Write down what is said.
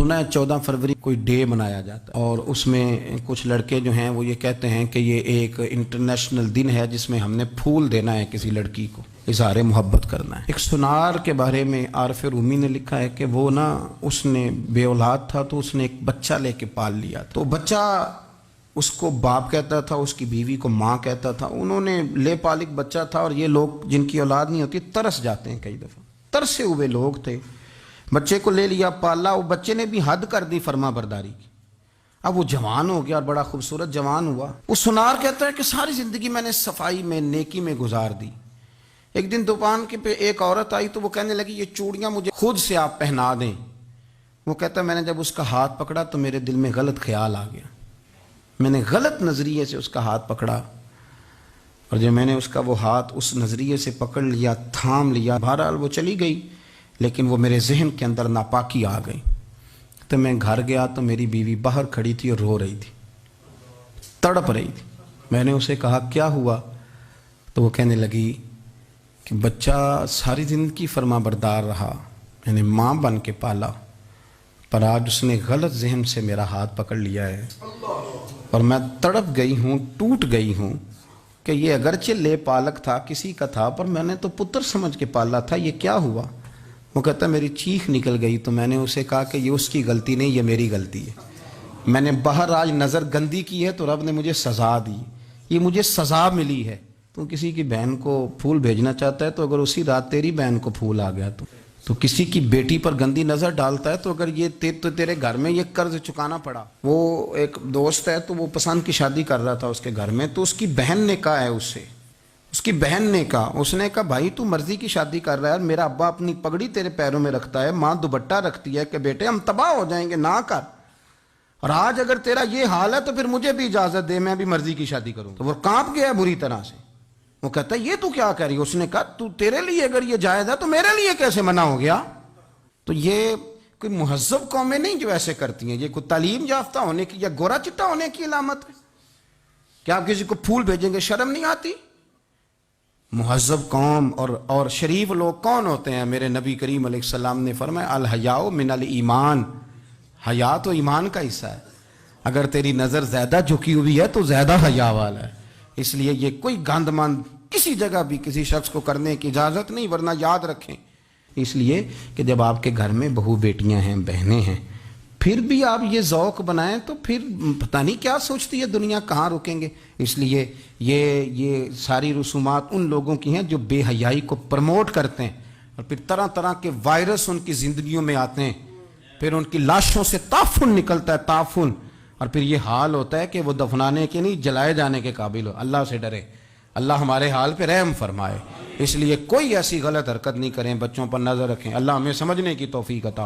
सुना है 14 फरवरी कोई डे मनाया जाता है और उसमें कुछ लड़के जो हैं वो ये कहते हैं कि ये एक इंटरनेशनल दिन है जिसमें हमने फूल देना है किसी लड़की को, इज़हार मोहब्बत करना है। एक सुनार के बारे में आरफ रूमी ने लिखा है कि वो ना उसने बे औलाद था तो उसने एक बच्चा लेके पाल लिया। तो बच्चा उसको बाप कहता था, उसकी बीवी को माँ कहता था। उन्होंने ले पालिक बच्चा था और ये लोग जिनकी औलाद नहीं होती तरस जाते हैं, कई दफ़ा तरसे हुए लोग थे। बच्चे को ले लिया, पाला, वो बच्चे ने भी हद कर दी फर्मा बरदारी की। अब वो जवान हो गया और बड़ा खूबसूरत जवान हुआ। वो सुनार कहता है कि सारी ज़िंदगी मैंने सफाई में नेकी में गुजार दी। एक दिन दुकान के पे एक औरत आई तो वो कहने लगी ये चूड़ियाँ मुझे खुद से आप पहना दें। वो कहता मैंने जब उसका हाथ पकड़ा तो मेरे दिल में गलत ख्याल आ गया, मैंने गलत नज़रिए से उसका हाथ पकड़ा और जब मैंने उसका वो हाथ उस नज़रिए से पकड़ लिया, थाम लिया, बहरहाल वो चली गई, लेकिन वो मेरे जहन के अंदर नापाकी आ गई। तो मैं घर गया तो मेरी बीवी बाहर खड़ी थी और रो रही थी, तड़प रही थी। मैंने उसे कहा क्या हुआ? तो वो कहने लगी कि बच्चा सारी ज़िंदगी फर्मा बरदार रहा, मैंने माँ बन के पाला, पर आज उसने गलत जहन से मेरा हाथ पकड़ लिया है और मैं तड़प गई हूँ, टूट गई हूँ कि ये अगरचे ले पालक था, किसी का था, पर मैंने तो पुत्र समझ के पाला था, ये क्या हुआ? वो कहता मेरी चीख निकल गई। तो मैंने उसे कहा कि ये उसकी गलती नहीं, ये मेरी गलती है। मैंने बाहर आज नज़र गंदी की है तो रब ने मुझे सज़ा दी, ये मुझे सज़ा मिली है। तू किसी की बहन को फूल भेजना चाहता है तो अगर उसी रात तेरी बहन को फूल आ गया तो किसी की बेटी पर गंदी नज़र डालता है तो अगर ये तेरे घर में ये कर्ज चुकाना पड़ा। वो एक दोस्त है तो वो पसंद की शादी कर रहा था उसके घर में, तो उसकी बहन ने कहा है उससे, उसकी बहन ने कहा, उसने कहा भाई तू मर्जी की शादी कर रहा है, मेरा अब्बा अपनी पगड़ी तेरे पैरों में रखता है, माँ दुपट्टा रखती है कि बेटे हम तबाह हो जाएंगे, ना कर। और आज अगर तेरा ये हाल है तो फिर मुझे भी इजाज़त दे, मैं भी मर्जी की शादी करूँ। तो वो कांप गया बुरी तरह से। वो कहता है ये तू क्या कह रही है? उसने कहा तू तेरे लिए अगर ये जायज़ है तो मेरे लिए कैसे मना हो गया? तो ये कोई मुहज़्ज़ब कौमें नहीं जो ऐसे करती हैं, ये कोई तालीम याफ्ता होने की या गोरा चिट्टा होने की अलामत है। क्या आप किसी को फूल भेजेंगे? शर्म नहीं आती? मुहज़्ज़ब कौम और शरीफ लोग कौन होते हैं? मेरे नबी करीम अलैहिस्सलाम ने फरमाया अल हयाउ मिनल ईमान, हया तो ईमान का हिस्सा है। अगर तेरी नज़र ज़्यादा झुकी हुई है तो ज़्यादा हया वाला है। इसलिए ये कोई गंदमंद किसी जगह भी किसी शख्स को करने की इजाज़त नहीं, वरना याद रखें इसलिए कि जब आपके घर में बहू बेटियां हैं, बहनें हैं, फिर भी आप ये ज़ौक़ बनाएं तो फिर पता नहीं क्या सोचती है दुनिया, कहाँ रुकेंगे। इसलिए ये सारी रसूमात उन लोगों की हैं जो बेहयाई को प्रमोट करते हैं और फिर तरह तरह के वायरस उनकी ज़िंदगियों में आते हैं, फिर उनकी लाशों से ताफुन निकलता है, ताफुन, और फिर ये हाल होता है कि वो दफनाने के नहीं जलाए जाने के काबिल हो। अल्लाह से डरे, अल्लाह हमारे हाल पे रहम फरमाए। इसलिए कोई ऐसी गलत हरकत नहीं करें, बच्चों पर नज़र रखें। अल्लाह हमें समझने की तौफीक अता